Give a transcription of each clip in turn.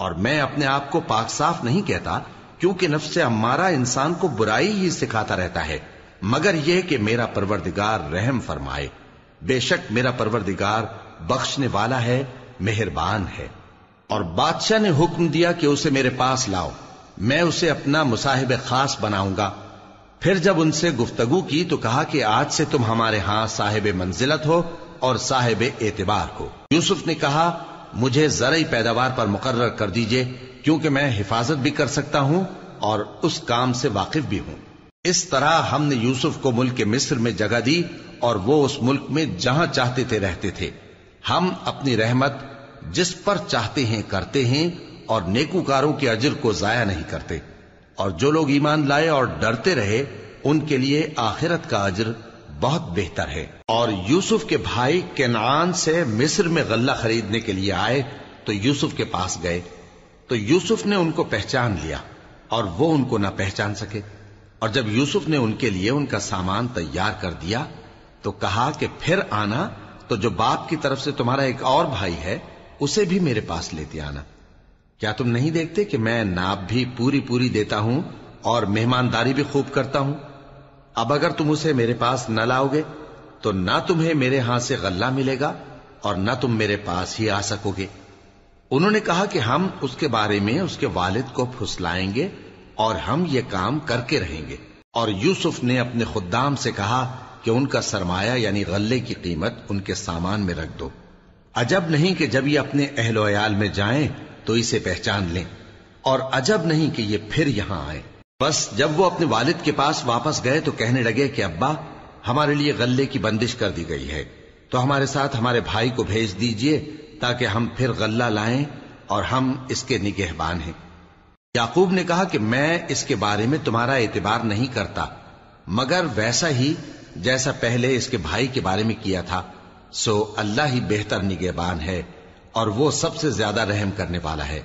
اور میں اپنے آپ کو پاک صاف نہیں کہتا، کیونکہ نفس امارہ انسان کو برائی ہی سکھاتا رہتا ہے، مگر یہ کہ میرا پروردگار رحم فرمائے۔ بے شک میرا پروردگار بخشنے والا ہے، مہربان ہے۔ اور بادشاہ نے حکم دیا کہ اسے میرے پاس لاؤ، میں اسے اپنا مصاحب خاص بناؤں گا۔ پھر جب ان سے گفتگو کی تو کہا کہ آج سے تم ہمارے ہاں صاحب منزلت ہو اور صاحب اعتبار ہو۔ یوسف نے کہا مجھے زرعی پیداوار پر مقرر کر دیجئے، کیونکہ میں حفاظت بھی کر سکتا ہوں اور اس کام سے واقف بھی ہوں۔ اس طرح ہم نے یوسف کو ملک مصر میں جگہ دی اور وہ اس ملک میں جہاں چاہتے تھے رہتے تھے۔ ہم اپنی رحمت جس پر چاہتے ہیں کرتے ہیں اور نیکوکاروں کے اجر کو ضائع نہیں کرتے، اور جو لوگ ایمان لائے اور ڈرتے رہے ان کے لیے آخرت کا اجر بہت بہتر ہے۔ اور یوسف کے بھائی کنعان سے مصر میں غلہ خریدنے کے لیے آئے تو یوسف کے پاس گئے، تو یوسف نے ان کو پہچان لیا اور وہ ان کو نہ پہچان سکے۔ اور جب یوسف نے ان کے لیے ان کا سامان تیار کر دیا تو کہا کہ پھر آنا تو جو باپ کی طرف سے تمہارا ایک اور بھائی ہے اسے بھی میرے پاس لیتے آنا۔ کیا تم نہیں دیکھتے کہ میں ناب بھی پوری پوری دیتا ہوں اور مہمانداری بھی خوب کرتا ہوں؟ اب اگر تم اسے میرے پاس نہ لاؤ گے تو نہ تمہیں میرے ہاں سے غلہ ملے گا اور نہ تم میرے پاس ہی آ سکو گے۔ انہوں نے کہا کہ ہم اس کے بارے میں اس کے والد کو پھسلائیں گے اور ہم یہ کام کر کے رہیں گے۔ اور یوسف نے اپنے خدام سے کہا کہ ان کا سرمایہ یعنی غلے کی قیمت ان کے سامان میں رکھ دو۔ عجب نہیں کہ جب یہ اپنے اہل و عیال میں جائیں تو اسے پہچان لیں، اور عجب نہیں کہ یہ پھر یہاں آئیں۔ بس جب وہ اپنے والد کے پاس واپس گئے تو کہنے لگے کہ ابا ہمارے لیے غلے کی بندش کر دی گئی ہے، تو ہمارے ساتھ ہمارے بھائی کو بھیج دیجئے تاکہ ہم پھر غلہ لائیں اور ہم اس کے نگہبان ہیں۔ یعقوب نے کہا کہ میں اس کے بارے میں تمہارا اعتبار نہیں کرتا، مگر ویسا ہی جیسا پہلے اس کے بھائی کے بارے میں کیا تھا، سو اللہ ہی بہتر نگہبان ہے اور وہ سب سے زیادہ رحم کرنے والا ہے۔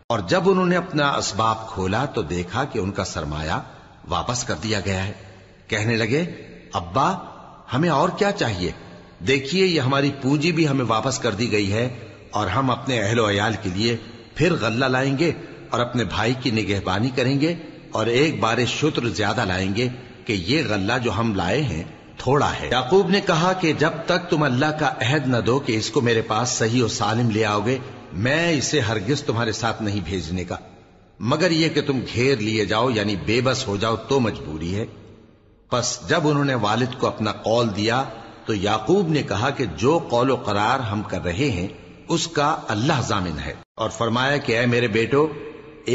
اور جب انہوں نے اپنا اسباب کھولا تو دیکھا کہ ان کا سرمایہ واپس کر دیا گیا ہے۔ کہنے لگے ابا ہمیں اور کیا چاہیے؟ دیکھیے یہ ہماری پونجی بھی ہمیں واپس کر دی گئی ہے، اور ہم اپنے اہل و عیال کے لیے پھر غلہ لائیں گے اور اپنے بھائی کی نگہبانی کریں گے، اور ایک بار شتر زیادہ لائیں گے کہ یہ غلہ جو ہم لائے ہیں تھوڑا ہے۔ یعقوب نے کہا کہ جب تک تم اللہ کا عہد نہ دو کہ اس کو میرے پاس صحیح و سالم لے آؤ گے، میں اسے ہرگز تمہارے ساتھ نہیں بھیجنے کا، مگر یہ کہ تم گھیر لیے جاؤ یعنی بے بس ہو جاؤ تو مجبوری ہے۔ پس جب انہوں نے والد کو اپنا قول دیا تو یعقوب نے کہا کہ جو قول و قرار ہم کر رہے ہیں اس کا اللہ ضامن ہے، اور فرمایا کہ اے میرے بیٹو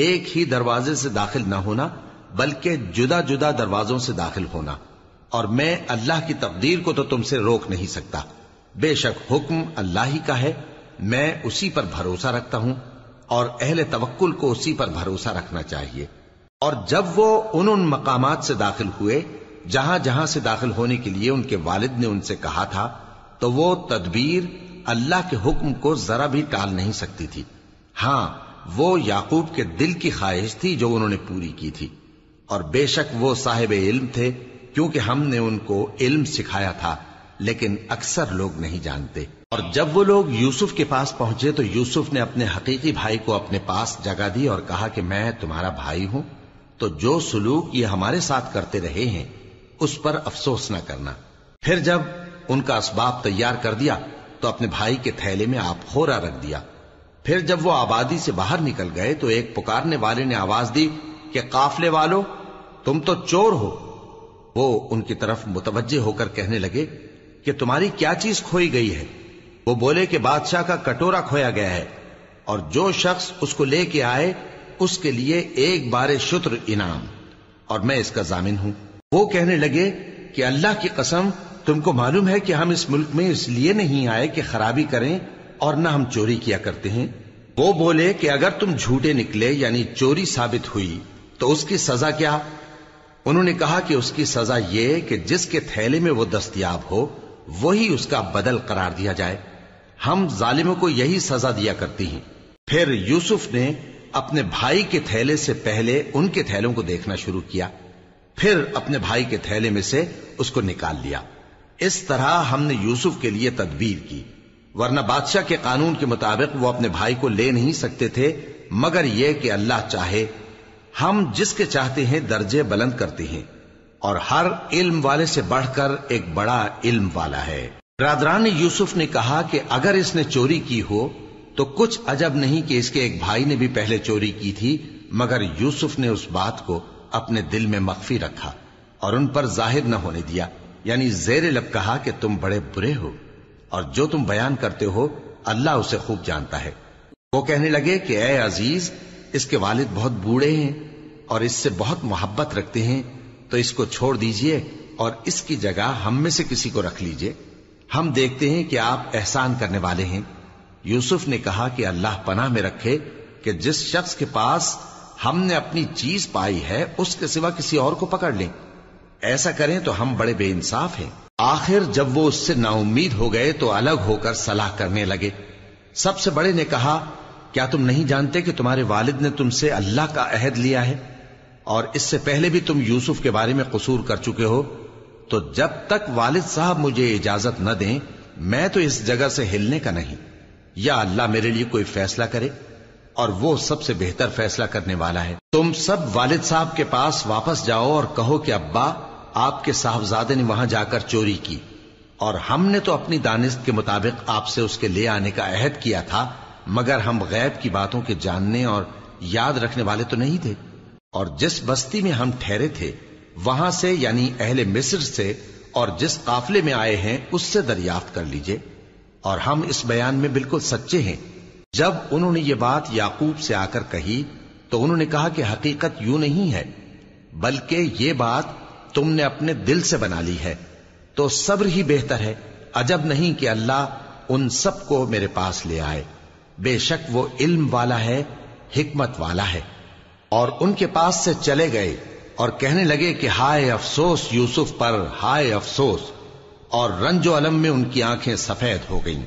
ایک ہی دروازے سے داخل نہ ہونا بلکہ جدا جدا دروازوں سے داخل ہونا، اور میں اللہ کی تقدیر کو تو تم سے روک نہیں سکتا، بے شک حکم اللہ ہی کا ہے، میں اسی پر بھروسہ رکھتا ہوں اور اہل توکل کو اسی پر بھروسہ رکھنا چاہیے۔ اور جب وہ ان مقامات سے داخل ہوئے جہاں جہاں سے داخل ہونے کے لیے ان کے والد نے ان سے کہا تھا، تو وہ تدبیر اللہ کے حکم کو ذرا بھی ٹال نہیں سکتی تھی۔ ہاں وہ یعقوب کے دل کی خواہش تھی جو انہوں نے پوری کی تھی، اور بے شک وہ صاحب علم تھے کیونکہ ہم نے ان کو علم سکھایا تھا، لیکن اکثر لوگ نہیں جانتے۔ اور جب وہ لوگ یوسف کے پاس پہنچے تو یوسف نے اپنے حقیقی بھائی کو اپنے پاس جگہ دی اور کہا کہ میں تمہارا بھائی ہوں، تو جو سلوک یہ ہمارے ساتھ کرتے رہے ہیں اس پر افسوس نہ کرنا۔ پھر جب ان کا اسباب تیار کر دیا تو اپنے بھائی کے تھیلے میں آپ خورا رکھ دیا۔ پھر جب وہ آبادی سے باہر نکل گئے تو ایک پکارنے والے نے آواز دی کہ قافلے والو تم تو چور ہو۔ وہ ان کی طرف متوجہ ہو کر کہنے لگے کہ تمہاری کیا چیز کھوئی گئی ہے؟ وہ بولے کہ بادشاہ کا کٹورا کھویا گیا ہے، اور جو شخص اس کو لے کے آئے اس کے لیے ایک بار شتر انعام، اور میں اس کا ضامن ہوں۔ وہ کہنے لگے کہ اللہ کی قسم تم کو معلوم ہے کہ ہم اس ملک میں اس لیے نہیں آئے کہ خرابی کریں اور نہ ہم چوری کیا کرتے ہیں۔ وہ بولے کہ اگر تم جھوٹے نکلے یعنی چوری ثابت ہوئی تو اس کی سزا کیا؟ انہوں نے کہا کہ اس کی سزا یہ کہ جس کے تھیلے میں وہ دستیاب ہو وہی اس کا بدل قرار دیا جائے، ہم ظالموں کو یہی سزا دیا کرتی ہیں۔ پھر یوسف نے اپنے بھائی کے تھیلے سے پہلے ان کے تھیلوں کو دیکھنا شروع کیا، پھر اپنے بھائی کے تھیلے میں سے اس کو نکال لیا۔ اس طرح ہم نے یوسف کے لیے تدبیر کی، ورنہ بادشاہ کے قانون کے مطابق وہ اپنے بھائی کو لے نہیں سکتے تھے مگر یہ کہ اللہ چاہے ہم جس کے چاہتے ہیں درجے بلند کرتے ہیں، اور ہر علم والے سے بڑھ کر ایک بڑا علم والا ہے۔ برادران یوسف نے کہا کہ اگر اس نے چوری کی ہو تو کچھ عجب نہیں کہ اس کے ایک بھائی نے بھی پہلے چوری کی تھی، مگر یوسف نے اس بات کو اپنے دل میں مخفی رکھا اور ان پر ظاہر نہ ہونے دیا، یعنی زیر لب کہا کہ تم بڑے برے ہو، اور جو تم بیان کرتے ہو اللہ اسے خوب جانتا ہے۔ وہ کہنے لگے کہ اے عزیز، اس کے والد بہت بوڑھے ہیں اور اس سے بہت محبت رکھتے ہیں، تو اس کو چھوڑ دیجئے اور اس کی جگہ ہم میں سے کسی کو رکھ لیجئے، ہم دیکھتے ہیں کہ آپ احسان کرنے والے ہیں۔ یوسف نے کہا کہ اللہ پناہ میں رکھے کہ جس شخص کے پاس ہم نے اپنی چیز پائی ہے اس کے سوا کسی اور کو پکڑ لیں، ایسا کریں تو ہم بڑے بے انصاف ہیں۔ آخر جب وہ اس سے نا امید ہو گئے تو الگ ہو کر صلاح کرنے لگے۔ سب سے بڑے نے کہا، کیا تم نہیں جانتے کہ تمہارے والد نے تم سے اللہ کا عہد لیا ہے، اور اس سے پہلے بھی تم یوسف کے بارے میں قصور کر چکے ہو؟ تو جب تک والد صاحب مجھے اجازت نہ دیں میں تو اس جگہ سے ہلنے کا نہیں، یا اللہ میرے لیے کوئی فیصلہ کرے، اور وہ سب سے بہتر فیصلہ کرنے والا ہے۔ تم سب والد صاحب کے پاس واپس جاؤ اور کہو کہ ابا، آپ کے صاحبزادے نے وہاں جا کر چوری کی، اور ہم نے تو اپنی دانست کے مطابق آپ سے اس کے لے آنے کا عہد کیا تھا، مگر ہم غیب کی باتوں کے جاننے اور یاد رکھنے والے تو نہیں تھے، اور جس بستی میں ہم ٹھہرے تھے وہاں سے، یعنی اہل مصر سے، اور جس قافلے میں آئے ہیں اس سے دریافت کر لیجئے، اور ہم اس بیان میں بالکل سچے ہیں۔ جب انہوں نے یہ بات یعقوب سے آ کر کہی تو انہوں نے کہا کہ حقیقت یوں نہیں ہے، بلکہ یہ بات تم نے اپنے دل سے بنا لی ہے، تو صبر ہی بہتر ہے۔ عجب نہیں کہ اللہ ان سب کو میرے پاس لے آئے، بے شک وہ علم والا ہے، حکمت والا ہے۔ اور ان کے پاس سے چلے گئے اور کہنے لگے کہ ہائے افسوس یوسف پر، ہائے افسوس، اور رنج و الم میں ان کی آنکھیں سفید ہو گئیں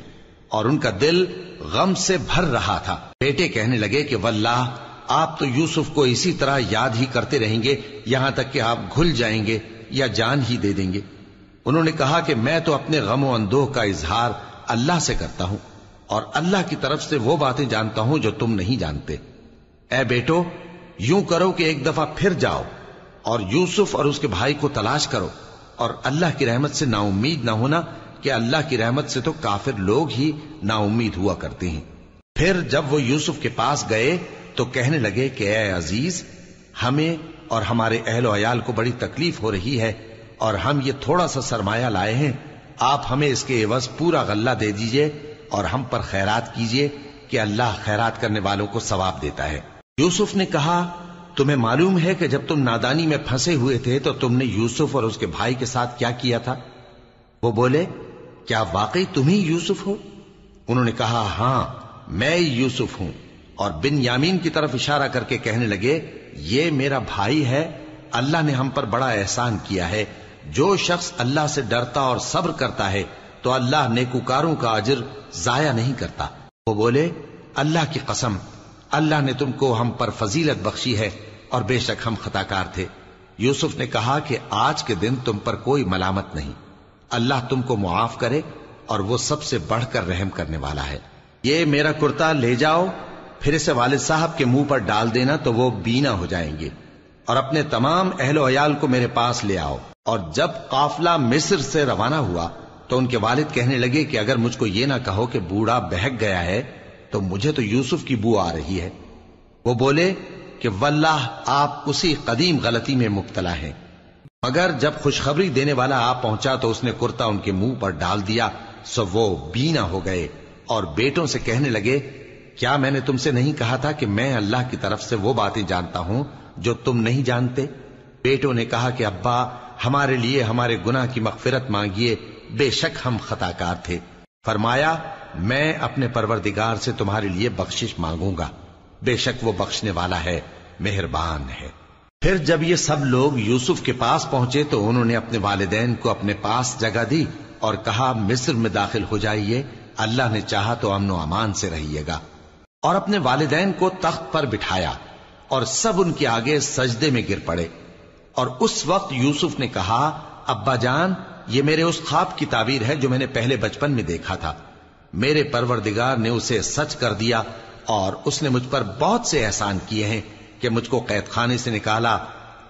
اور ان کا دل غم سے بھر رہا تھا۔ بیٹے کہنے لگے کہ واللہ آپ تو یوسف کو اسی طرح یاد ہی کرتے رہیں گے یہاں تک کہ آپ گھل جائیں گے یا جان ہی دے دیں گے۔ انہوں نے کہا کہ میں تو اپنے غم و اندوہ کا اظہار اللہ سے کرتا ہوں، اور اللہ کی طرف سے وہ باتیں جانتا ہوں جو تم نہیں جانتے۔ اے بیٹو، یوں کرو کہ ایک دفعہ پھر جاؤ اور یوسف اور اس کے بھائی کو تلاش کرو، اور اللہ کی رحمت سے نا امید نہ ہونا کہ اللہ کی رحمت سے تو کافر لوگ ہی نا امید ہوا کرتے ہیں۔ پھر جب وہ یوسف کے پاس گئے تو کہنے لگے کہ اے عزیز، ہمیں اور ہمارے اہل و عیال کو بڑی تکلیف ہو رہی ہے، اور ہم یہ تھوڑا سا سرمایہ لائے ہیں، آپ ہمیں اس کے عوض پورا غلہ دے دیجئے اور ہم پر خیرات کیجئے کہ اللہ خیرات کرنے والوں کو ثواب دیتا ہے۔ یوسف نے کہا، تمہیں معلوم ہے کہ جب تم نادانی میں پھنسے ہوئے تھے تو تم نے یوسف اور اس کے بھائی کے ساتھ کیا کیا تھا؟ وہ بولے، کیا واقعی تم ہی یوسف ہو؟ انہوں نے کہا، ہاں میں یوسف ہوں، اور بن یامین کی طرف اشارہ کر کے کہنے لگے، یہ میرا بھائی ہے، اللہ نے ہم پر بڑا احسان کیا ہے۔ جو شخص اللہ سے ڈرتا اور صبر کرتا ہے تو اللہ نیکوکاروں کا اجر ضائع نہیں کرتا۔ وہ بولے، اللہ کی قسم، اللہ نے تم کو ہم پر فضیلت بخشی ہے، اور بے شک ہم خطا کار تھے۔ یوسف نے کہا کہ آج کے دن تم پر کوئی ملامت نہیں، اللہ تم کو معاف کرے، اور وہ سب سے بڑھ کر رحم کرنے والا ہے۔ یہ میرا کرتا لے جاؤ، پھر اسے والد صاحب کے منہ پر ڈال دینا تو وہ بینا ہو جائیں گے، اور اپنے تمام اہل و عیال کو میرے پاس لے آؤ۔ اور جب قافلہ مصر سے روانہ ہوا تو ان کے والد کہنے لگے کہ اگر مجھ کو یہ نہ کہو کہ بوڑھا بہک گیا ہے تو مجھے تو یوسف کی بو آ رہی ہے۔ وہ بولے کہ واللہ آپ اسی قدیم غلطی میں مبتلا ہیں۔ مگر جب خوشخبری دینے والا آ پہنچا تو اس نے کرتا ان کے منہ پر ڈال دیا، سو وہ بینا ہو گئے، اور بیٹوں سے کہنے لگے، کیا میں نے تم سے نہیں کہا تھا کہ میں اللہ کی طرف سے وہ باتیں جانتا ہوں جو تم نہیں جانتے؟ بیٹوں نے کہا کہ ابا، ہمارے لیے ہمارے گناہ کی مغفرت مانگیے، بے شک ہم خطا کار تھے۔ فرمایا، میں اپنے پروردگار سے تمہارے لیے بخشش مانگوں گا، بے شک وہ بخشنے والا ہے، مہربان ہے۔ پھر جب یہ سب لوگ یوسف کے پاس پہنچے تو انہوں نے اپنے والدین کو اپنے پاس جگہ دی اور کہا، مصر میں داخل ہو جائیے، اللہ نے چاہا تو امن و امان سے رہیے گا۔ اور اپنے والدین کو تخت پر بٹھایا اور سب ان کے آگے سجدے میں گر پڑے۔ اور اس وقت یوسف نے کہا، ابا جان، یہ میرے اس خواب کی تعبیر ہے جو میں نے پہلے بچپن میں دیکھا تھا، میرے پروردگار نے اسے سچ کر دیا اور اس نے مجھ پر بہت سے احسان کیے ہیں کہ مجھ کو قید خانے سے نکالا،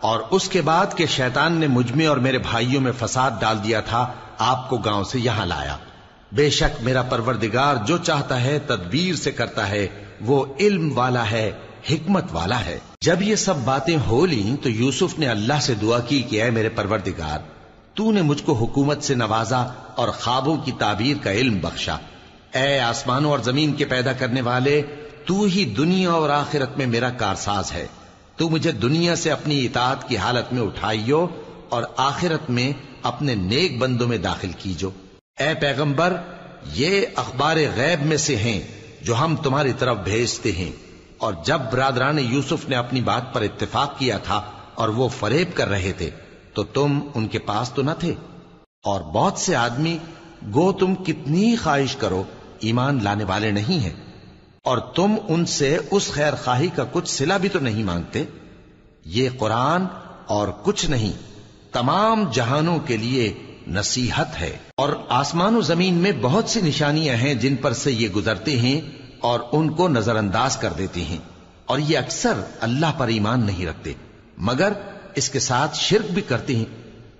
اور اس کے بعد کہ شیطان نے مجھ میں اور میرے بھائیوں میں فساد ڈال دیا تھا آپ کو گاؤں سے یہاں لایا۔ بے شک میرا پروردگار جو چاہتا ہے تدبیر سے کرتا ہے، وہ علم والا ہے، حکمت والا ہے۔ جب یہ سب باتیں ہو لیں تو یوسف نے اللہ سے دعا کی کہ اے میرے پروردگار، تو نے مجھ کو حکومت سے نوازا اور خوابوں کی تعبیر کا علم بخشا۔ اے آسمانوں اور زمین کے پیدا کرنے والے، تو ہی دنیا اور آخرت میں میرا کارساز ہے۔ تو مجھے دنیا سے اپنی اطاعت کی حالت میں اٹھائیو اور آخرت میں اپنے نیک بندوں میں داخل کیجو۔ اے پیغمبر، یہ اخبار غیب میں سے ہیں جو ہم تمہاری طرف بھیجتے ہیں۔ اور جب برادران یوسف نے اپنی بات پر اتفاق کیا تھا اور وہ فریب کر رہے تھے تو تم ان کے پاس تو نہ تھے، اور بہت سے آدمی گو تم کتنی خواہش کرو ایمان لانے والے نہیں ہیں، اور تم ان سے اس خیر خواہی کا کچھ صلہ بھی تو نہیں مانگتے۔ یہ قرآن اور کچھ نہیں تمام جہانوں کے لیے نصیحت ہے، اور آسمان و زمین میں بہت سی نشانیاں ہیں جن پر سے یہ گزرتے ہیں اور ان کو نظر انداز کر دیتے ہیں، اور یہ اکثر اللہ پر ایمان نہیں رکھتے مگر اس کے ساتھ شرک بھی کرتے ہیں۔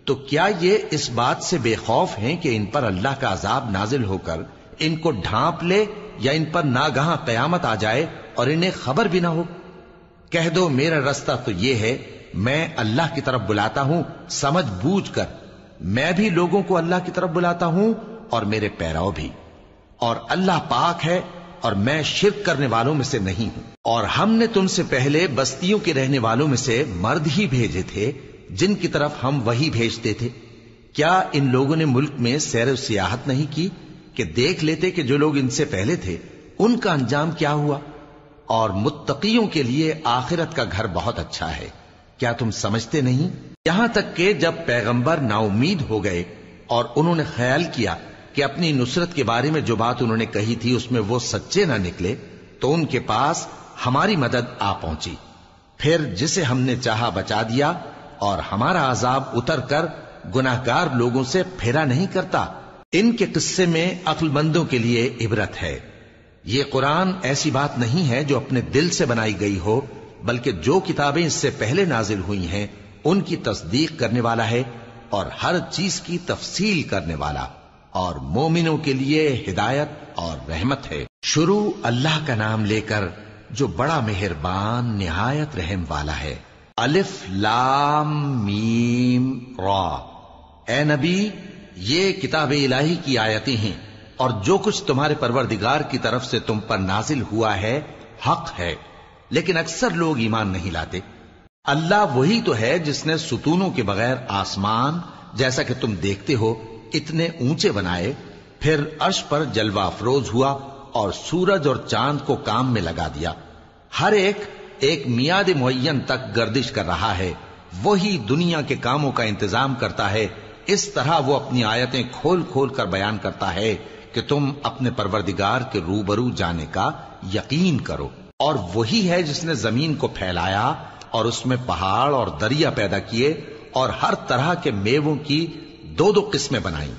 تو کیا یہ اس بات سے بے خوف ہیں کہ ان پر اللہ کا عذاب نازل ہو کر ان کو ڈھانپ لے، یا ان پر ناگہاں قیامت آ جائے اور انہیں خبر بھی نہ ہو؟ کہہ دو میرا رستہ تو یہ ہے، میں اللہ کی طرف بلاتا ہوں سمجھ بوجھ کر، میں بھی لوگوں کو اللہ کی طرف بلاتا ہوں اور میرے پیراؤ بھی، اور اللہ پاک ہے اور میں شرک کرنے والوں میں سے نہیں ہوں۔ اور ہم نے تم سے پہلے بستیوں کے رہنے والوں میں سے مرد ہی بھیجے تھے جن کی طرف ہم وہی بھیجتے تھے۔ کیا ان لوگوں نے ملک میں سیر و سیاحت نہیں کی کہ دیکھ لیتے کہ جو لوگ ان سے پہلے تھے ان کا انجام کیا ہوا؟ اور متقیوں کے لیے آخرت کا گھر بہت اچھا ہے، کیا تم سمجھتے نہیں؟ یہاں تک کہ جب پیغمبر نا امید ہو گئے اور انہوں نے خیال کیا کہ اپنی نصرت کے بارے میں جو بات انہوں نے کہی تھی اس میں وہ سچے نہ نکلے، تو ان کے پاس ہماری مدد آ پہنچی، پھر جسے ہم نے چاہا بچا دیا، اور ہمارا عذاب اتر کر گناہگار لوگوں سے پھیرا نہیں کرتا۔ ان کے قصے میں عقل مندوں کے لیے عبرت ہے۔ یہ قرآن ایسی بات نہیں ہے جو اپنے دل سے بنائی گئی ہو، بلکہ جو کتابیں اس سے پہلے نازل ہوئی ہیں ان کی تصدیق کرنے والا ہے، اور ہر چیز کی تفصیل کرنے والا، اور مومنوں کے لیے ہدایت اور رحمت ہے۔ شروع اللہ کا نام لے کر جو بڑا مہربان نہایت رحم والا ہے۔ الف لام میم را۔ اے نبی، یہ کتاب الہی کی آیتیں ہیں، اور جو کچھ تمہارے پروردگار کی طرف سے تم پر نازل ہوا ہے حق ہے، لیکن اکثر لوگ ایمان نہیں لاتے۔ اللہ وہی تو ہے جس نے ستونوں کے بغیر آسمان جیسا کہ تم دیکھتے ہو اتنے اونچے بنائے، پھر عرش پر جلوہ افروز ہوا اور سورج اور چاند کو کام میں لگا دیا، ہر ایک میعاد معین تک گردش کر رہا ہے۔ وہی دنیا کے کاموں کا انتظام کرتا ہے، اس طرح وہ اپنی آیتیں کھول کھول کر بیان کرتا ہے کہ تم اپنے پروردگار کے روبرو جانے کا یقین کرو۔ اور وہی ہے جس نے زمین کو پھیلایا اور اس میں پہاڑ اور دریا پیدا کیے اور ہر طرح کے میووں کی دو دو قسمیں بنائیں۔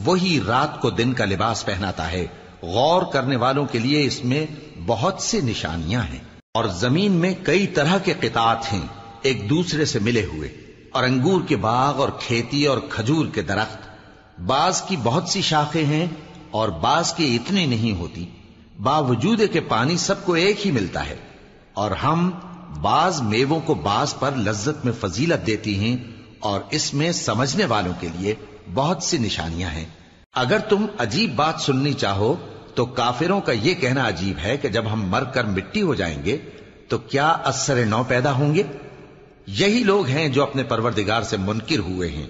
وہی رات کو دن کا لباس پہناتا ہے، غور کرنے والوں کے لیے اس میں بہت سی نشانیاں ہیں۔ اور زمین میں کئی طرح کے قطعات ہیں ایک دوسرے سے ملے ہوئے، اور انگور کے باغ اور کھیتی اور کھجور کے درخت، بعض کی بہت سی شاخیں ہیں اور بعض کی اتنی نہیں ہوتی، باوجود کہ پانی سب کو ایک ہی ملتا ہے۔ اور ہم بعض میووں کو بعض پر لذت میں فضیلت دیتی ہیں، اور اس میں سمجھنے والوں کے لیے بہت سی نشانیاں ہیں۔ اگر تم عجیب بات سننی چاہو تو کافروں کا یہ کہنا عجیب ہے کہ جب ہم مر کر مٹی ہو جائیں گے تو کیا ازسر نو پیدا ہوں گے؟ یہی لوگ ہیں جو اپنے پروردگار سے منکر ہوئے ہیں،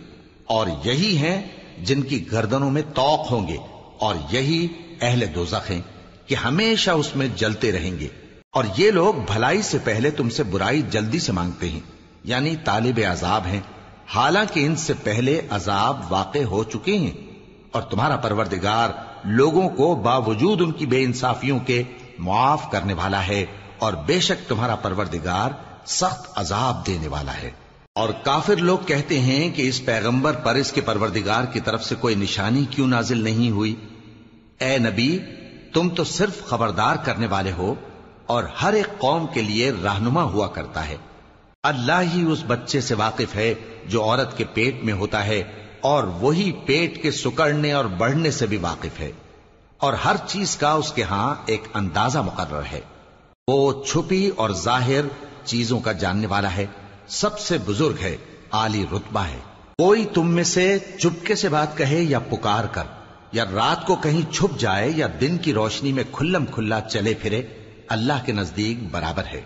اور یہی ہیں جن کی گردنوں میں طوق ہوں گے، اور یہی اہل دوزخ ہیں کہ ہمیشہ اس میں جلتے رہیں گے۔ اور یہ لوگ بھلائی سے پہلے تم سے برائی جلدی سے مانگتے ہیں، یعنی طالب عذاب ہیں، حالانکہ ان سے پہلے عذاب واقع ہو چکے ہیں، اور تمہارا پروردگار لوگوں کو باوجود ان کی بے انصافیوں کے معاف کرنے والا ہے، اور بے شک تمہارا پروردگار سخت عذاب دینے والا ہے۔ اور کافر لوگ کہتے ہیں کہ اس پیغمبر پر اس کے پروردگار کی طرف سے کوئی نشانی کیوں نازل نہیں ہوئی؟ اے نبی، تم تو صرف خبردار کرنے والے ہو، اور ہر ایک قوم کے لیے رہنما ہوا کرتا ہے۔ اللہ ہی اس بچے سے واقف ہے جو عورت کے پیٹ میں ہوتا ہے، اور وہی پیٹ کے سکڑنے اور بڑھنے سے بھی واقف ہے، اور ہر چیز کا اس کے ہاں ایک اندازہ مقرر ہے۔ وہ چھپی اور ظاہر چیزوں کا جاننے والا ہے، سب سے بزرگ ہے، عالی رتبہ ہے۔ کوئی تم میں سے چپکے سے بات کہے یا پکار کر، یا رات کو کہیں چھپ جائے یا دن کی روشنی میں کھلم کھلا چلے پھرے، اللہ کے نزدیک برابر ہے۔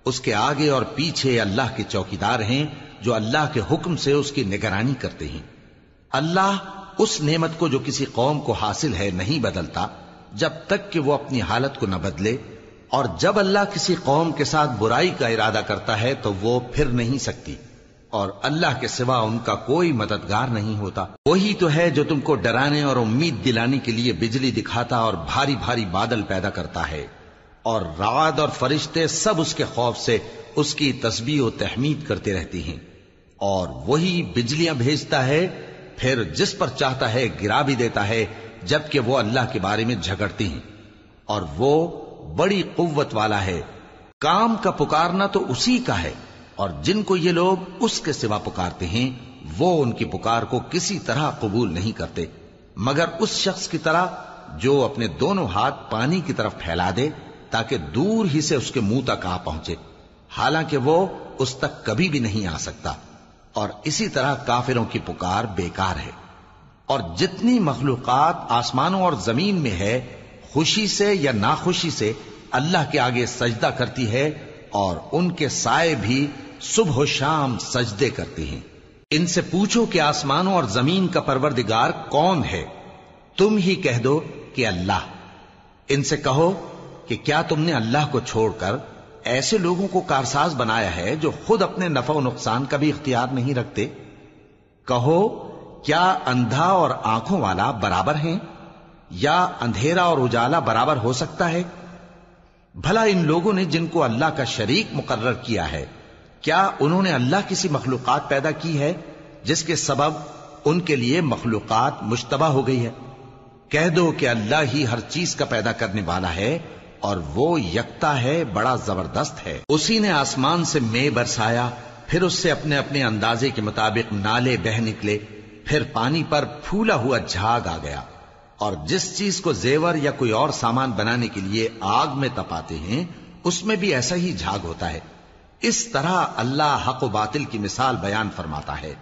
اس کے آگے اور پیچھے اللہ کے چوکیدار ہیں جو اللہ کے حکم سے اس کی نگرانی کرتے ہیں۔ اللہ اس نعمت کو جو کسی قوم کو حاصل ہے نہیں بدلتا جب تک کہ وہ اپنی حالت کو نہ بدلے، اور جب اللہ کسی قوم کے ساتھ برائی کا ارادہ کرتا ہے تو وہ پھر نہیں سکتی، اور اللہ کے سوا ان کا کوئی مددگار نہیں ہوتا۔ وہی تو ہے جو تم کو ڈرانے اور امید دلانے کے لیے بجلی دکھاتا اور بھاری بھاری بادل پیدا کرتا ہے، اور رعد اور فرشتے سب اس کے خوف سے اس کی تسبیح و تحمید کرتے رہتی ہیں۔ اور وہی بجلیاں بھیجتا ہے، پھر جس پر چاہتا ہے گرا بھی دیتا ہے، جبکہ وہ اللہ کے بارے میں جھگڑتی ہیں، اور وہ بڑی قوت والا ہے۔ کام کا پکارنا تو اسی کا ہے، اور جن کو یہ لوگ اس کے سوا پکارتے ہیں وہ ان کی پکار کو کسی طرح قبول نہیں کرتے، مگر اس شخص کی طرح جو اپنے دونوں ہاتھ پانی کی طرف پھیلا دے تاکہ دور ہی سے اس کے منہ تک آ پہنچے، حالانکہ وہ اس تک کبھی بھی نہیں آ سکتا۔ اور اسی طرح کافروں کی پکار بیکار ہے۔ اور جتنی مخلوقات آسمانوں اور زمین میں ہے، خوشی سے یا ناخوشی سے اللہ کے آگے سجدہ کرتی ہے، اور ان کے سائے بھی صبح و شام سجدے کرتی ہیں۔ ان سے پوچھو کہ آسمانوں اور زمین کا پروردگار کون ہے؟ تم ہی کہہ دو کہ اللہ۔ ان سے کہو کہ کیا تم نے اللہ کو چھوڑ کر ایسے لوگوں کو کارساز بنایا ہے جو خود اپنے نفع و نقصان کا بھی اختیار نہیں رکھتے؟ کہو کیا اندھا اور آنکھوں والا برابر ہیں، یا اندھیرا اور اجالا برابر ہو سکتا ہے؟ بھلا ان لوگوں نے جن کو اللہ کا شریک مقرر کیا ہے، کیا انہوں نے اللہ کسی مخلوقات پیدا کی ہے جس کے سبب ان کے لیے مخلوقات مشتبہ ہو گئی ہے؟ کہہ دو کہ اللہ ہی ہر چیز کا پیدا کرنے والا ہے، اور وہ یکتا ہے، بڑا زبردست ہے۔ اسی نے آسمان سے مے برسایا، پھر اس سے اپنے اپنے اندازے کے مطابق نالے بہ نکلے، پھر پانی پر پھولا ہوا جھاگ آ گیا۔ اور جس چیز کو زیور یا کوئی اور سامان بنانے کے لیے آگ میں تپاتے ہیں اس میں بھی ایسا ہی جھاگ ہوتا ہے۔ اس طرح اللہ حق و باطل کی مثال بیان فرماتا ہے۔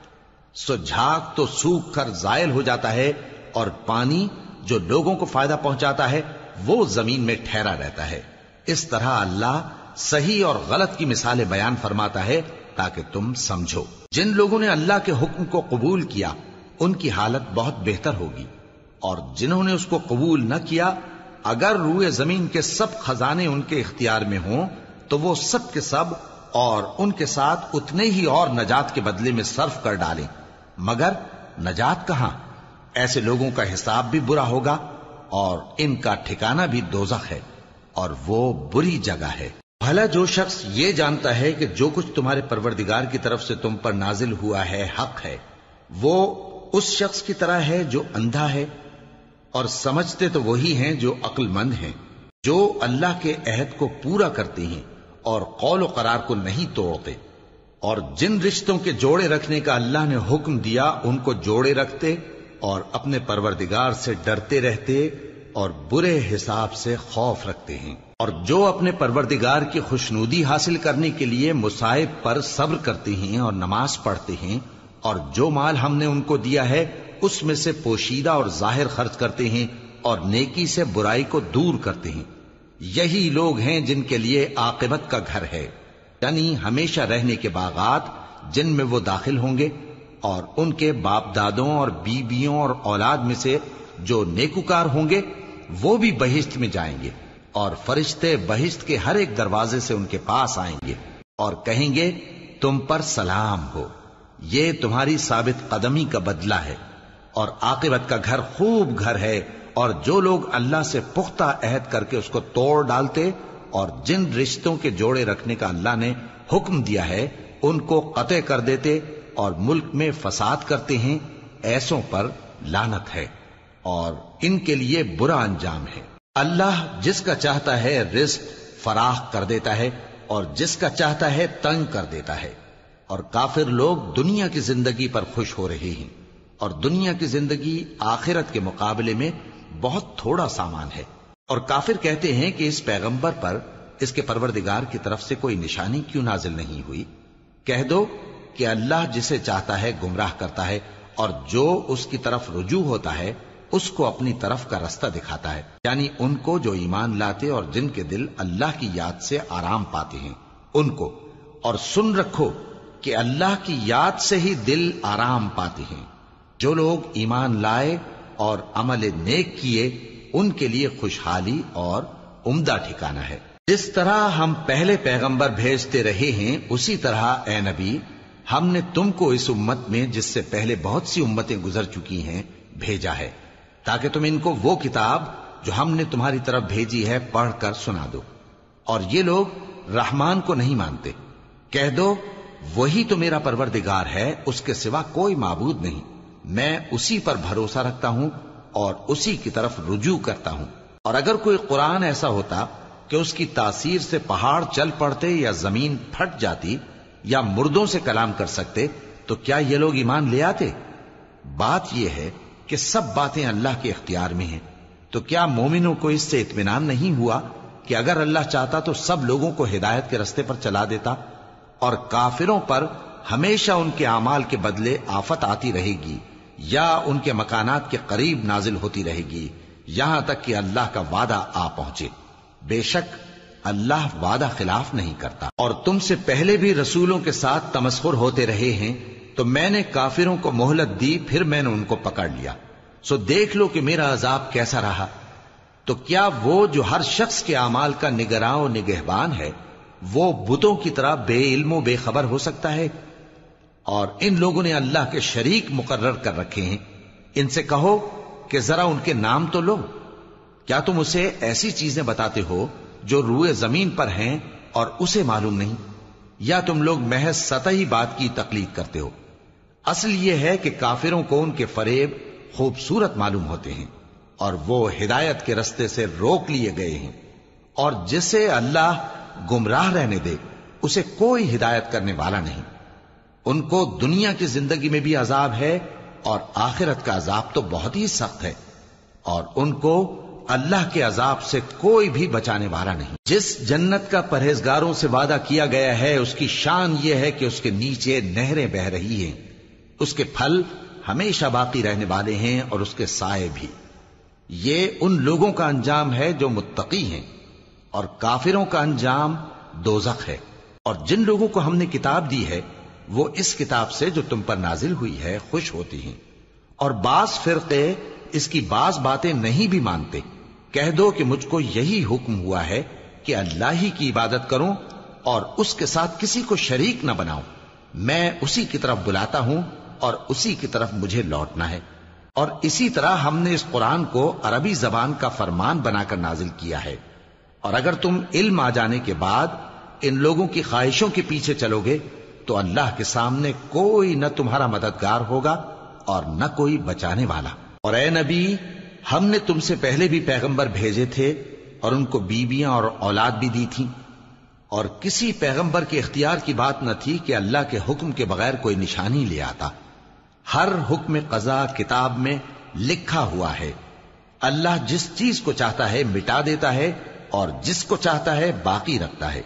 سو جھاگ تو سوکھ کر زائل ہو جاتا ہے، اور پانی جو لوگوں کو فائدہ پہنچاتا ہے وہ زمین میں ٹھہرا رہتا ہے۔ اس طرح اللہ صحیح اور غلط کی مثالیں بیان فرماتا ہے تاکہ تم سمجھو۔ جن لوگوں نے اللہ کے حکم کو قبول کیا ان کی حالت بہت بہتر ہوگی، اور جنہوں نے اس کو قبول نہ کیا، اگر روئے زمین کے سب خزانے ان کے اختیار میں ہوں تو وہ سب کے سب اور ان کے ساتھ اتنے ہی اور نجات کے بدلے میں صرف کر ڈالیں، مگر نجات کہاں؟ ایسے لوگوں کا حساب بھی برا ہوگا، اور ان کا ٹھکانہ بھی دوزخ ہے، اور وہ بری جگہ ہے۔ بھلا جو شخص یہ جانتا ہے کہ جو کچھ تمہارے پروردگار کی طرف سے تم پر نازل ہوا ہے حق ہے، وہ اس شخص کی طرح ہے جو اندھا ہے؟ اور سمجھتے تو وہی ہیں جو عقل مند ہیں، جو اللہ کے عہد کو پورا کرتے ہیں اور قول و قرار کو نہیں توڑتے، اور جن رشتوں کے جوڑے رکھنے کا اللہ نے حکم دیا ان کو جوڑے رکھتے، اور اپنے پروردگار سے ڈرتے رہتے اور برے حساب سے خوف رکھتے ہیں۔ اور جو اپنے پروردگار کی خوشنودی حاصل کرنے کے لیے مصائب پر صبر کرتے ہیں اور نماز پڑھتے ہیں، اور جو مال ہم نے ان کو دیا ہے اس میں سے پوشیدہ اور ظاہر خرچ کرتے ہیں، اور نیکی سے برائی کو دور کرتے ہیں، یہی لوگ ہیں جن کے لیے عاقبت کا گھر ہے، یعنی ہمیشہ رہنے کے باغات جن میں وہ داخل ہوں گے، اور ان کے باپ دادوں اور بیویوں اور اولاد میں سے جو نیکوکار ہوں گے وہ بھی بہشت میں جائیں گے، اور فرشتے بہشت کے ہر ایک دروازے سے ان کے پاس آئیں گے اور کہیں گے تم پر سلام ہو، یہ تمہاری ثابت قدمی کا بدلہ ہے، اور عاقبت کا گھر خوب گھر ہے۔ اور جو لوگ اللہ سے پختہ عہد کر کے اس کو توڑ ڈالتے اور جن رشتوں کے جوڑے رکھنے کا اللہ نے حکم دیا ہے ان کو قطع کر دیتے اور ملک میں فساد کرتے ہیں، ایسوں پر لعنت ہے اور ان کے لیے برا انجام ہے۔ اللہ جس کا چاہتا ہے رزق فراخ کر دیتا ہے اور جس کا چاہتا ہے تنگ کر دیتا ہے. اور کافر لوگ دنیا کی زندگی پر خوش ہو رہے ہیں اور دنیا کی زندگی آخرت کے مقابلے میں بہت تھوڑا سامان ہے. اور کافر کہتے ہیں کہ اس پیغمبر پر اس کے پروردگار کی طرف سے کوئی نشانی کیوں نازل نہیں ہوئی؟ کہہ دو کہ اللہ جسے چاہتا ہے گمراہ کرتا ہے اور جو اس کی طرف رجوع ہوتا ہے اس کو اپنی طرف کا رستہ دکھاتا ہے، یعنی ان کو جو ایمان لاتے اور جن کے دل اللہ کی یاد سے آرام پاتے ہیں ان کو. اور سن رکھو کہ اللہ کی یاد سے ہی دل آرام پاتے ہیں. جو لوگ ایمان لائے اور عمل نیک کیے ان کے لیے خوشحالی اور عمدہ ٹھکانہ ہے. جس طرح ہم پہلے پیغمبر بھیجتے رہے ہیں اسی طرح اے نبی ہم نے تم کو اس امت میں جس سے پہلے بہت سی امتیں گزر چکی ہیں بھیجا ہے تاکہ تم ان کو وہ کتاب جو ہم نے تمہاری طرف بھیجی ہے پڑھ کر سنا دو. اور یہ لوگ رحمان کو نہیں مانتے. کہہ دو وہی تو میرا پروردگار ہے، اس کے سوا کوئی معبود نہیں. میں اسی پر بھروسہ رکھتا ہوں اور اسی کی طرف رجوع کرتا ہوں. اور اگر کوئی قرآن ایسا ہوتا کہ اس کی تاثیر سے پہاڑ چل پڑتے یا زمین پھٹ جاتی یا مردوں سے کلام کر سکتے تو کیا یہ لوگ ایمان لے آتے؟ بات یہ ہے کہ سب باتیں اللہ کے اختیار میں ہیں. تو کیا مومنوں کو اس سے اطمینان نہیں ہوا کہ اگر اللہ چاہتا تو سب لوگوں کو ہدایت کے رستے پر چلا دیتا؟ اور کافروں پر ہمیشہ ان کے اعمال کے بدلے آفت آتی رہے گی یا ان کے مکانات کے قریب نازل ہوتی رہے گی یہاں تک کہ اللہ کا وعدہ آ پہنچے. بے شک اللہ وعدہ خلاف نہیں کرتا. اور تم سے پہلے بھی رسولوں کے ساتھ تمسخر ہوتے رہے ہیں تو میں نے کافروں کو مہلت دی، پھر میں نے ان کو پکڑ لیا. سو دیکھ لو کہ میرا عذاب کیسا رہا. تو کیا وہ جو ہر شخص کے اعمال کا نگراں و نگہبان ہے وہ بتوں کی طرح بے علم و بے خبر ہو سکتا ہے؟ اور ان لوگوں نے اللہ کے شریک مقرر کر رکھے ہیں. ان سے کہو کہ ذرا ان کے نام تو لو. کیا تم اسے ایسی چیزیں بتاتے ہو جو روئے زمین پر ہیں اور اسے معلوم نہیں، یا تم لوگ محض سطحی بات کی تقلید کرتے ہو؟ اصل یہ ہے کہ کافروں کو ان کے فریب خوبصورت معلوم ہوتے ہیں اور وہ ہدایت کے رستے سے روک لیے گئے ہیں. اور جسے اللہ گمراہ رہنے دے اسے کوئی ہدایت کرنے والا نہیں. ان کو دنیا کی زندگی میں بھی عذاب ہے اور آخرت کا عذاب تو بہت ہی سخت ہے، اور ان کو اللہ کے عذاب سے کوئی بھی بچانے والا نہیں. جس جنت کا پرہیزگاروں سے وعدہ کیا گیا ہے اس کی شان یہ ہے کہ اس کے نیچے نہریں بہ رہی ہیں، اس کے پھل ہمیشہ باقی رہنے والے ہیں اور اس کے سائے بھی. یہ ان لوگوں کا انجام ہے جو متقی ہیں، اور کافروں کا انجام دوزخ ہے. اور جن لوگوں کو ہم نے کتاب دی ہے وہ اس کتاب سے جو تم پر نازل ہوئی ہے خوش ہوتی ہیں، اور بعض فرقے اس کی بعض باتیں نہیں بھی مانتے. کہہ دو کہ مجھ کو یہی حکم ہوا ہے کہ اللہ ہی کی عبادت کروں اور اس کے ساتھ کسی کو شریک نہ بناؤں. میں اسی کی طرف بلاتا ہوں اور اسی کی طرف مجھے لوٹنا ہے. اور اسی طرح ہم نے اس قرآن کو عربی زبان کا فرمان بنا کر نازل کیا ہے. اور اگر تم علم آ جانے کے بعد ان لوگوں کی خواہشوں کے پیچھے چلو گے تو اللہ کے سامنے کوئی نہ تمہارا مددگار ہوگا اور نہ کوئی بچانے والا. اور اے نبی ہم نے تم سے پہلے بھی پیغمبر بھیجے تھے اور ان کو بیویاں اور اولاد بھی دی تھیں، اور کسی پیغمبر کے اختیار کی بات نہ تھی کہ اللہ کے حکم کے بغیر کوئی نشانی لے آتا. ہر حکم قضا کتاب میں لکھا ہوا ہے. اللہ جس چیز کو چاہتا ہے مٹا دیتا ہے اور جس کو چاہتا ہے باقی رکھتا ہے،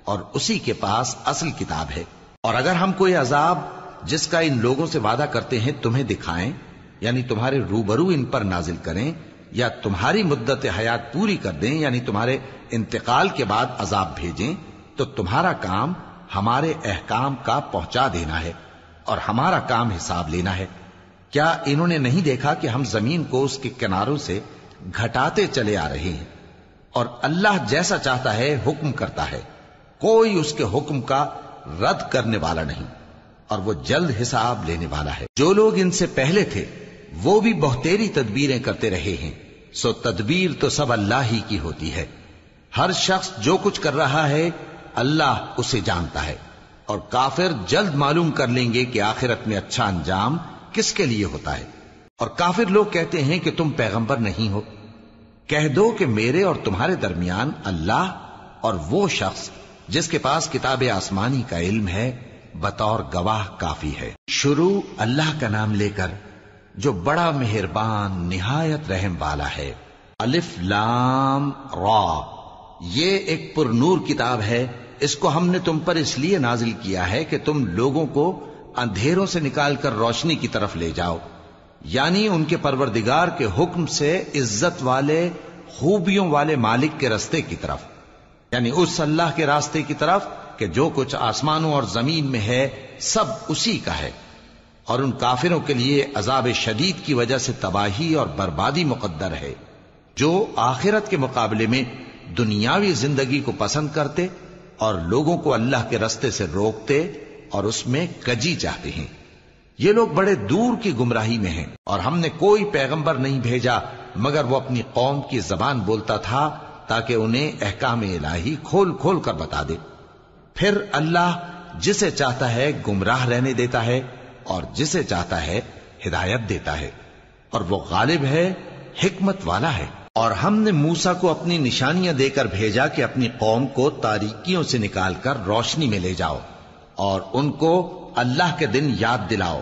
اور اسی کے پاس اصل کتاب ہے. اور اگر ہم کوئی عذاب جس کا ان لوگوں سے وعدہ کرتے ہیں تمہیں دکھائیں، یعنی تمہارے روبرو ان پر نازل کریں، یا تمہاری مدت حیات پوری کر دیں، یعنی تمہارے انتقال کے بعد عذاب بھیجیں، تو تمہارا کام ہمارے احکام کا پہنچا دینا ہے اور ہمارا کام حساب لینا ہے. کیا انہوں نے نہیں دیکھا کہ ہم زمین کو اس کے کناروں سے گھٹاتے چلے آ رہے ہیں؟ اور اللہ جیسا چاہتا ہے حکم کرتا ہے، کوئی اس کے حکم کا رد کرنے والا نہیں، اور وہ جلد حساب لینے والا ہے. جو لوگ ان سے پہلے تھے وہ بھی بہتیری تدبیریں کرتے رہے ہیں، سو تدبیر تو سب اللہ ہی کی ہوتی ہے. ہر شخص جو کچھ کر رہا ہے اللہ اسے جانتا ہے. اور کافر جلد معلوم کر لیں گے کہ آخرت میں اچھا انجام کس کے لیے ہوتا ہے. اور کافر لوگ کہتے ہیں کہ تم پیغمبر نہیں ہو. کہہ دو کہ میرے اور تمہارے درمیان اللہ اور وہ شخص جس کے پاس کتاب آسمانی کا علم ہے بطور گواہ کافی ہے۔ شروع اللہ کا نام لے کر جو بڑا مہربان نہایت رحم والا ہے۔ الف لام را، یہ ایک پر نور کتاب ہے، اس کو ہم نے تم پر اس لیے نازل کیا ہے کہ تم لوگوں کو اندھیروں سے نکال کر روشنی کی طرف لے جاؤ، یعنی ان کے پروردگار کے حکم سے عزت والے خوبیوں والے مالک کے راستے کی طرف، یعنی اس اللہ کے راستے کی طرف کہ جو کچھ آسمانوں اور زمین میں ہے سب اسی کا ہے۔ اور ان کافروں کے لیے عذاب شدید کی وجہ سے تباہی اور بربادی مقدر ہے، جو آخرت کے مقابلے میں دنیاوی زندگی کو پسند کرتے اور لوگوں کو اللہ کے راستے سے روکتے اور اس میں کجی چاہتے ہیں۔ یہ لوگ بڑے دور کی گمراہی میں ہیں، اور ہم نے کوئی پیغمبر نہیں بھیجا مگر وہ اپنی قوم کی زبان بولتا تھا تاکہ انہیں احکام الہی کھول کھول کر بتا دے۔ پھر اللہ جسے چاہتا ہے گمراہ رہنے دیتا ہے اور جسے چاہتا ہے ہدایت دیتا ہے، اور وہ غالب ہے، حکمت والا ہے۔ اور ہم نے موسیٰ کو اپنی نشانیاں دے کر بھیجا کہ اپنی قوم کو تاریکیوں سے نکال کر روشنی میں لے جاؤ اور ان کو اللہ کے دن یاد دلاؤ،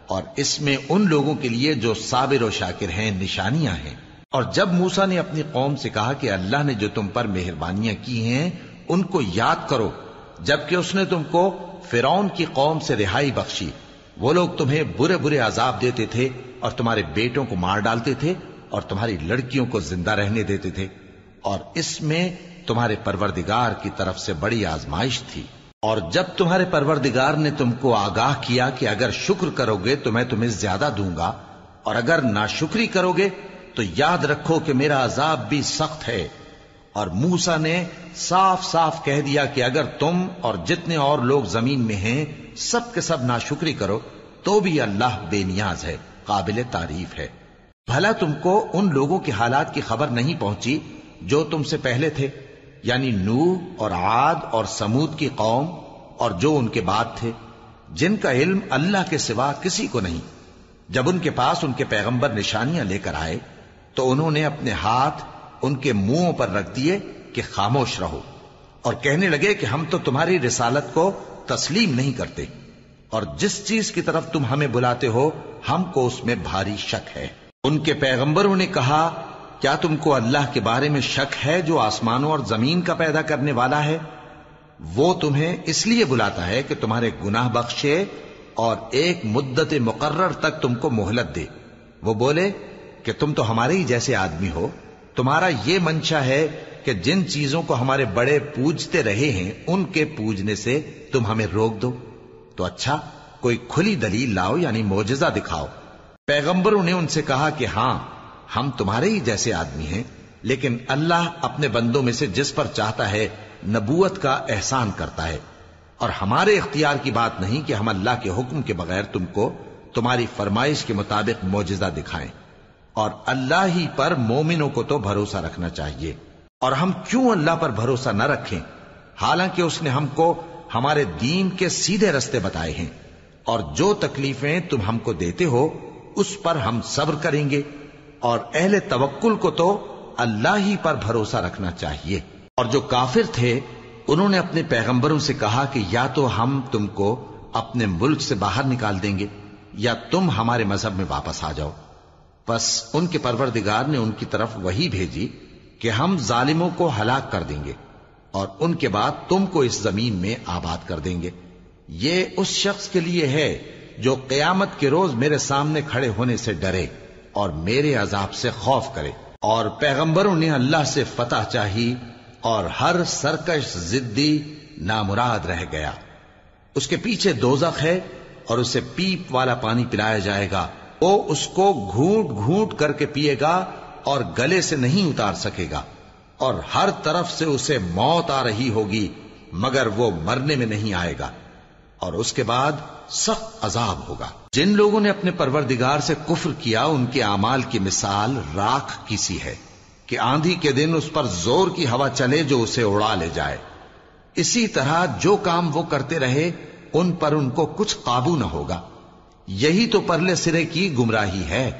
اور اس میں ان لوگوں کے لیے جو صابر و شاکر ہیں نشانیاں ہیں۔ اور جب موسیٰ نے اپنی قوم سے کہا کہ اللہ نے جو تم پر مہربانیاں کی ہیں ان کو یاد کرو، جبکہ اس نے تم کو فرعون کی قوم سے رہائی بخشی، وہ لوگ تمہیں برے برے عذاب دیتے تھے اور تمہارے بیٹوں کو مار ڈالتے تھے اور تمہاری لڑکیوں کو زندہ رہنے دیتے تھے، اور اس میں تمہارے پروردگار کی طرف سے بڑی آزمائش تھی۔ اور جب تمہارے پروردگار نے تم کو آگاہ کیا کہ اگر شکر کرو گے تو میں تمہیں زیادہ دوں گا، اور اگر ناشکری کرو گے تو یاد رکھو کہ میرا عذاب بھی سخت ہے۔ اور موسیٰ نے صاف صاف کہہ دیا کہ اگر تم اور جتنے اور لوگ زمین میں ہیں سب کے سب ناشکری کرو تو بھی اللہ بے نیاز ہے، قابل تعریف ہے۔ بھلا تم کو ان لوگوں کے حالات کی خبر نہیں پہنچی جو تم سے پہلے تھے، یعنی نوح اور عاد اور سمود کی قوم اور جو ان کے بعد تھے، جن کا علم اللہ کے سوا کسی کو نہیں۔ جب ان کے پاس ان کے پیغمبر نشانیاں لے کر آئے تو انہوں نے اپنے ہاتھ ان کے منہوں پر رکھ دیے کہ خاموش رہو، اور کہنے لگے کہ ہم تو تمہاری رسالت کو تسلیم نہیں کرتے، اور جس چیز کی طرف تم ہمیں بلاتے ہو ہم کو اس میں بھاری شک ہے۔ ان کے پیغمبروں نے کہا کیا تم کو اللہ کے بارے میں شک ہے جو آسمانوں اور زمین کا پیدا کرنے والا ہے؟ وہ تمہیں اس لیے بلاتا ہے کہ تمہارے گناہ بخشے اور ایک مدت مقرر تک تم کو مہلت دے۔ وہ بولے کہ تم تو ہمارے ہی جیسے آدمی ہو، تمہارا یہ منشا ہے کہ جن چیزوں کو ہمارے بڑے پوجتے رہے ہیں ان کے پوجنے سے تم ہمیں روک دو، تو اچھا کوئی کھلی دلیل لاؤ، یعنی معجزہ دکھاؤ۔ پیغمبروں نے ان سے کہا کہ ہاں ہم تمہارے ہی جیسے آدمی ہیں، لیکن اللہ اپنے بندوں میں سے جس پر چاہتا ہے نبوت کا احسان کرتا ہے، اور ہمارے اختیار کی بات نہیں کہ ہم اللہ کے حکم کے بغیر تم کو تمہاری فرمائش کے مطابق معجزہ دکھائیں، اور اللہ ہی پر مومنوں کو تو بھروسہ رکھنا چاہیے۔ اور ہم کیوں اللہ پر بھروسہ نہ رکھیں حالانکہ اس نے ہم کو ہمارے دین کے سیدھے رستے بتائے ہیں، اور جو تکلیفیں تم ہم کو دیتے ہو اس پر ہم صبر کریں گے، اور اہل توکل کو تو اللہ ہی پر بھروسہ رکھنا چاہیے۔ اور جو کافر تھے انہوں نے اپنے پیغمبروں سے کہا کہ یا تو ہم تم کو اپنے ملک سے باہر نکال دیں گے یا تم ہمارے مذہب میں واپس آ جاؤ۔ پس ان کے پروردگار نے ان کی طرف وحی بھیجی کہ ہم ظالموں کو ہلاک کر دیں گے اور ان کے بعد تم کو اس زمین میں آباد کر دیں گے۔ یہ اس شخص کے لیے ہے جو قیامت کے روز میرے سامنے کھڑے ہونے سے ڈرے اور میرے عذاب سے خوف کرے۔ اور پیغمبروں نے اللہ سے فتح چاہی اور ہر سرکش ضدی نامراد رہ گیا۔ اس کے پیچھے دوزخ ہے اور اسے پیپ والا پانی پلایا جائے گا، وہ اس کو گھونٹ گھونٹ کر کے پیے گا اور گلے سے نہیں اتار سکے گا، اور ہر طرف سے اسے موت آ رہی ہوگی مگر وہ مرنے میں نہیں آئے گا، اور اس کے بعد سخت عذاب ہوگا۔ جن لوگوں نے اپنے پروردگار سے کفر کیا ان کے اعمال کی مثال راکھ کی سی ہے کہ آندھی کے دن اس پر زور کی ہوا چلے جو اسے اڑا لے جائے۔ اسی طرح جو کام وہ کرتے رہے ان پر ان کو کچھ قابو نہ ہوگا۔ یہی تو پرلے سرے کی گمراہی ہے۔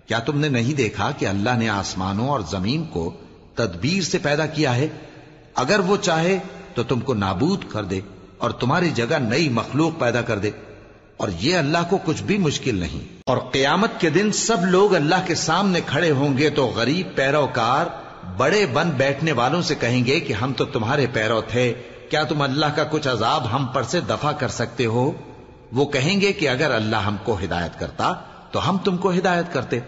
کیا تم نے نہیں دیکھا کہ اللہ نے آسمانوں اور زمین کو تدبیر سے پیدا کیا ہے، اگر وہ چاہے تو تم کو نابود کر دے اور تمہاری جگہ نئی مخلوق پیدا کر دے، اور یہ اللہ کو کچھ بھی مشکل نہیں۔ اور قیامت کے دن سب لوگ اللہ کے سامنے کھڑے ہوں گے تو غریب پیروکار بڑے بن بیٹھنے والوں سے کہیں گے کہ ہم تو تمہارے پیرو تھے، کیا تم اللہ کا کچھ عذاب ہم پر سے دفع کر سکتے ہو؟ وہ کہیں گے کہ اگر اللہ ہم کو ہدایت کرتا تو ہم تم کو ہدایت کرتے۔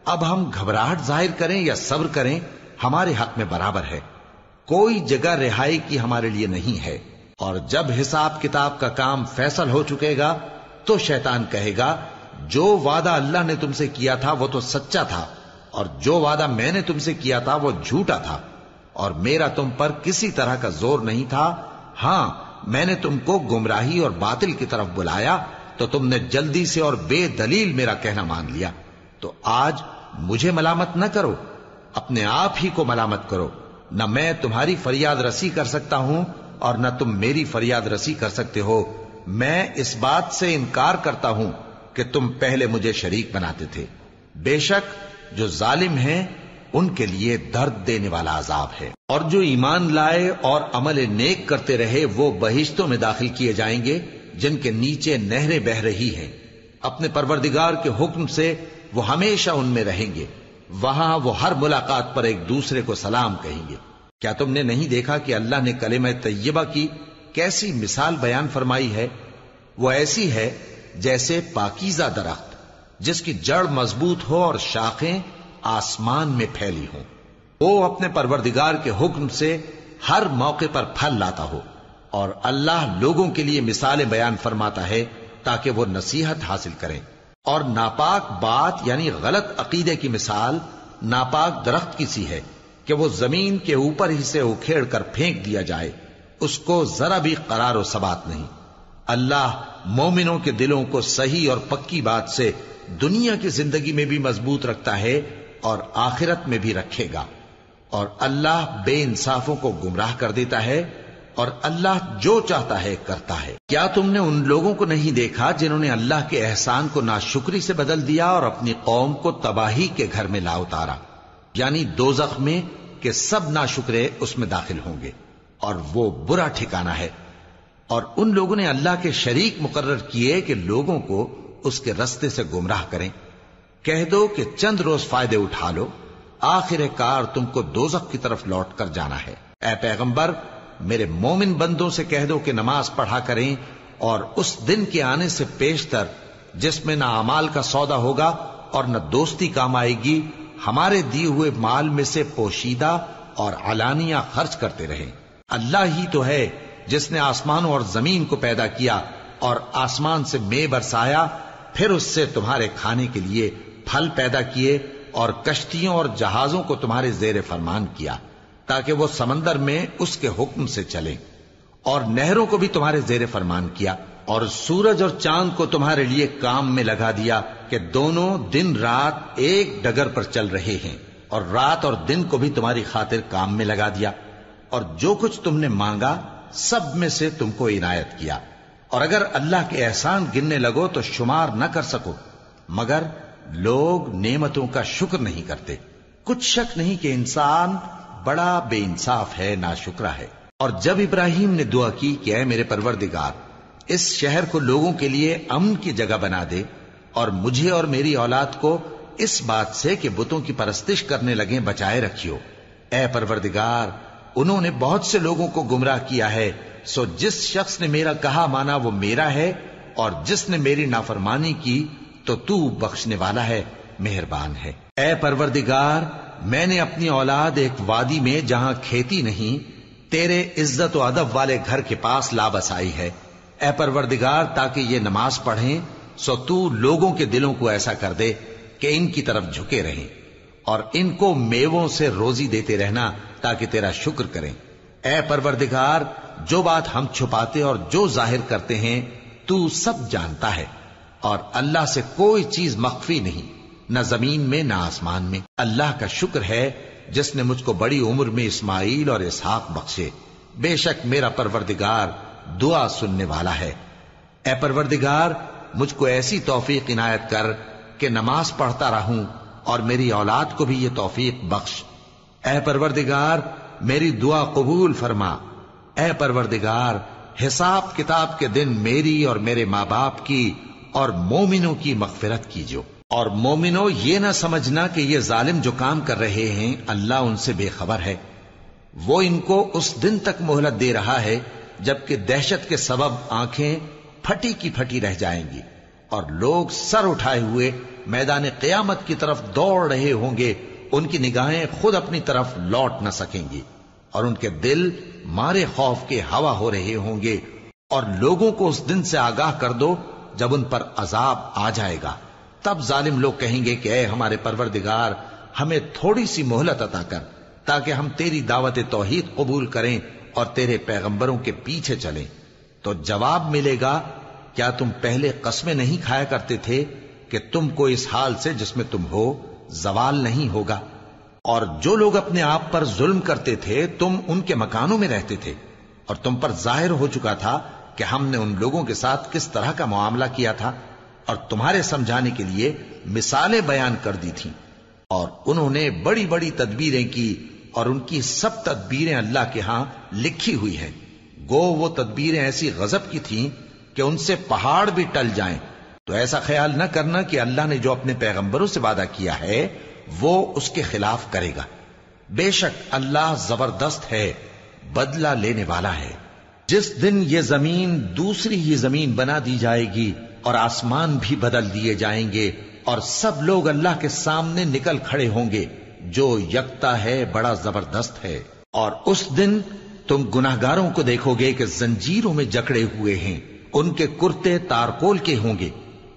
اب ہم گھبراہٹ ظاہر کریں یا صبر کریں، ہمارے حق میں برابر ہے، کوئی جگہ رہائی کی ہمارے لیے نہیں ہے۔ اور جب حساب کتاب کا کام فیصل ہو چکے گا تو شیطان کہے گا جو وعدہ اللہ نے تم سے کیا تھا وہ تو سچا تھا، اور جو وعدہ میں نے تم سے کیا تھا وہ جھوٹا تھا، اور میرا تم پر کسی طرح کا زور نہیں تھا۔ ہاں، میں نے تم کو گمراہی اور باطل کی طرف بلایا تو تم نے جلدی سے اور بے دلیل میرا کہنا مان لیا۔ تو آج مجھے ملامت نہ کرو، اپنے آپ ہی کو ملامت کرو۔ نہ میں تمہاری فریاد رسی کر سکتا ہوں اور نہ تم میری فریاد رسی کر سکتے ہو۔ میں اس بات سے انکار کرتا ہوں کہ تم پہلے مجھے شریک بناتے تھے۔ بے شک جو ظالم ہیں ان کے لیے درد دینے والا عذاب ہے۔ اور جو ایمان لائے اور عمل نیک کرتے رہے وہ بہشتوں میں داخل کیے جائیں گے جن کے نیچے نہریں بہہ رہی ہیں۔ اپنے پروردگار کے حکم سے وہ ہمیشہ ان میں رہیں گے، وہاں وہ ہر ملاقات پر ایک دوسرے کو سلام کہیں گے۔ کیا تم نے نہیں دیکھا کہ اللہ نے کلمہ طیبہ کی کیسی مثال بیان فرمائی ہے؟ وہ ایسی ہے جیسے پاکیزہ درخت جس کی جڑ مضبوط ہو اور شاخیں آسمان میں پھیلی ہوں۔ وہ اپنے پروردگار کے حکم سے ہر موقع پر پھل لاتا ہو، اور اللہ لوگوں کے لیے مثالیں بیان فرماتا ہے تاکہ وہ نصیحت حاصل کریں۔ اور ناپاک بات یعنی غلط عقیدے کی مثال ناپاک درخت کی سی ہے کہ وہ زمین کے اوپر ہی سے اکھیڑ کر پھینک دیا جائے، اس کو ذرا بھی قرار و ثبات نہیں۔ اللہ مومنوں کے دلوں کو صحیح اور پکی بات سے دنیا کی زندگی میں بھی مضبوط رکھتا ہے اور آخرت میں بھی رکھے گا۔ اور اللہ بے انصافوں کو گمراہ کر دیتا ہے، اور اللہ جو چاہتا ہے کرتا ہے۔ کیا تم نے ان لوگوں کو نہیں دیکھا جنہوں نے اللہ کے احسان کو ناشکری سے بدل دیا اور اپنی قوم کو تباہی کے گھر میں لا اتارا، یعنی دوزخ میں، کہ سب ناشکرے اس میں داخل ہوں گے اور وہ برا ٹھکانہ ہے۔ اور ان لوگوں نے اللہ کے شریک مقرر کیے کہ لوگوں کو اس کے رستے سے گمراہ کریں۔ کہہ دو کہ چند روز فائدے اٹھا لو، آخر کار تم کو دوزخ کی طرف لوٹ کر جانا ہے۔ اے پیغمبر، میرے مومن بندوں سے کہہ دو کہ نماز پڑھا کریں، اور اس دن کے آنے سے پیشتر جس میں نہ اعمال کا سودا ہوگا اور نہ دوستی کام آئے گی، ہمارے دیے ہوئے مال میں سے پوشیدہ اور علانیہ خرچ کرتے رہیں۔ اللہ ہی تو ہے جس نے آسمانوں اور زمین کو پیدا کیا اور آسمان سے مے برسایا، پھر اس سے تمہارے کھانے کے لیے پھل پیدا کیے اور کشتیوں اور جہازوں کو تمہارے زیر فرمان کیا تاکہ وہ سمندر میں اس کے حکم سے چلیں، اور نہروں کو بھی تمہارے زیر فرمان کیا، اور سورج اور چاند کو تمہارے لیے کام میں لگا دیا کہ دونوں دن رات ایک ڈگر پر چل رہے ہیں، اور رات اور دن کو بھی تمہاری خاطر کام میں لگا دیا، اور جو کچھ تم نے مانگا سب میں سے تم کو عنایت کیا۔ اور اگر اللہ کے احسان گننے لگو تو شمار نہ کر سکو، مگر لوگ نعمتوں کا شکر نہیں کرتے۔ کچھ شک نہیں کہ انسان بڑا بے انصاف ہے، ناشکرا ہے۔ اور جب ابراہیم نے دعا کی کہ اے میرے پروردگار، اس شہر کو لوگوں کے لیے امن کی جگہ بنا دے، اور مجھے اور میری اولاد کو اس بات سے کہ بتوں کی پرستش کرنے لگیں بچائے رکھیو۔ اے پروردگار، انہوں نے بہت سے لوگوں کو گمراہ کیا ہے، سو جس شخص نے میرا کہا مانا وہ میرا ہے، اور جس نے میری نافرمانی کی تو تو بخشنے والا ہے، مہربان ہے۔ اے پروردگار، میں نے اپنی اولاد ایک وادی میں جہاں کھیتی نہیں، تیرے عزت و ادب والے گھر کے پاس لا بسائی ہے۔ اے پروردگار، تاکہ یہ نماز پڑھیں، سو تو لوگوں کے دلوں کو ایسا کر دے کہ ان کی طرف جھکے رہیں، اور ان کو میووں سے روزی دیتے رہنا تاکہ تیرا شکر کریں۔ اے پروردگار، جو بات ہم چھپاتے اور جو ظاہر کرتے ہیں تو سب جانتا ہے، اور اللہ سے کوئی چیز مخفی نہیں، نہ زمین میں نہ آسمان میں۔ اللہ کا شکر ہے جس نے مجھ کو بڑی عمر میں اسماعیل اور اسحاق بخشے، بے شک میرا پروردگار دعا سننے والا ہے۔ اے پروردگار، مجھ کو ایسی توفیق عنایت کر کہ نماز پڑھتا رہوں، اور میری اولاد کو بھی یہ توفیق بخش۔ اے پروردگار، میری دعا قبول فرما۔ اے پروردگار، حساب کتاب کے دن میری اور میرے ماں باپ کی اور مومنوں کی مغفرت کیجو۔ اور مومنوں، یہ نہ سمجھنا کہ یہ ظالم جو کام کر رہے ہیں اللہ ان سے بے خبر ہے۔ وہ ان کو اس دن تک مہلت دے رہا ہے جبکہ دہشت کے سبب آنکھیں پھٹی کی پھٹی رہ جائیں گی اور لوگ سر اٹھائے ہوئے میدان قیامت کی طرف دوڑ رہے ہوں گے۔ ان کی نگاہیں خود اپنی طرف لوٹ نہ سکیں گی اور ان کے دل مارے خوف کے ہوا ہو رہے ہوں گے۔ اور لوگوں کو اس دن سے آگاہ کر دو جب ان پر عذاب آ جائے گا۔ تب ظالم لوگ کہیں گے کہ اے ہمارے پروردگار، ہمیں تھوڑی سی مہلت عطا کر تاکہ ہم تیری دعوت توحید قبول کریں اور تیرے پیغمبروں کے پیچھے چلیں۔ تو جواب ملے گا، کیا تم پہلے قسمیں نہیں کھایا کرتے تھے کہ تم کو اس حال سے جس میں تم ہو زوال نہیں ہوگا؟ اور جو لوگ اپنے آپ پر ظلم کرتے تھے تم ان کے مکانوں میں رہتے تھے، اور تم پر ظاہر ہو چکا تھا کہ ہم نے ان لوگوں کے ساتھ کس طرح کا معاملہ کیا تھا، اور تمہارے سمجھانے کے لیے مثالیں بیان کر دی تھیں۔ اور انہوں نے بڑی بڑی تدبیریں کی، اور ان کی سب تدبیریں اللہ کے ہاں لکھی ہوئی ہیں۔ گو وہ تدبیریں ایسی غضب کی تھیں کہ ان سے پہاڑ بھی ٹل جائیں۔ تو ایسا خیال نہ کرنا کہ اللہ نے جو اپنے پیغمبروں سے وعدہ کیا ہے وہ اس کے خلاف کرے گا۔ بے شک اللہ زبردست ہے، بدلہ لینے والا ہے۔ جس دن یہ زمین دوسری ہی زمین بنا دی جائے گی اور آسمان بھی بدل دیے جائیں گے اور سب لوگ اللہ کے سامنے نکل کھڑے ہوں گے، جو یکتا ہے بڑا زبردست ہے۔ اور اس دن تم گناہگاروں کو دیکھو گے کہ زنجیروں میں جکڑے ہوئے ہیں، ان کے کرتے تارکول کے ہوں گے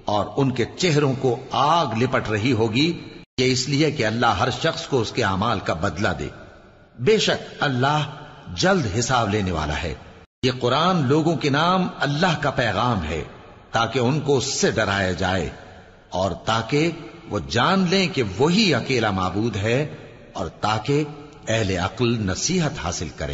اور ان کے چہروں کو آگ لپٹ رہی ہوگی، یہ اس لیے کہ اللہ ہر شخص کو اس کے اعمال کا بدلہ دے۔ بے شک اللہ جلد حساب لینے والا ہے۔ یہ قرآن لوگوں کے نام اللہ کا پیغام ہے تاکہ ان کو اس سے ڈرایا جائے اور تاکہ وہ جان لیں کہ وہی اکیلا معبود ہے، اور تاکہ اہل عقل نصیحت حاصل کریں۔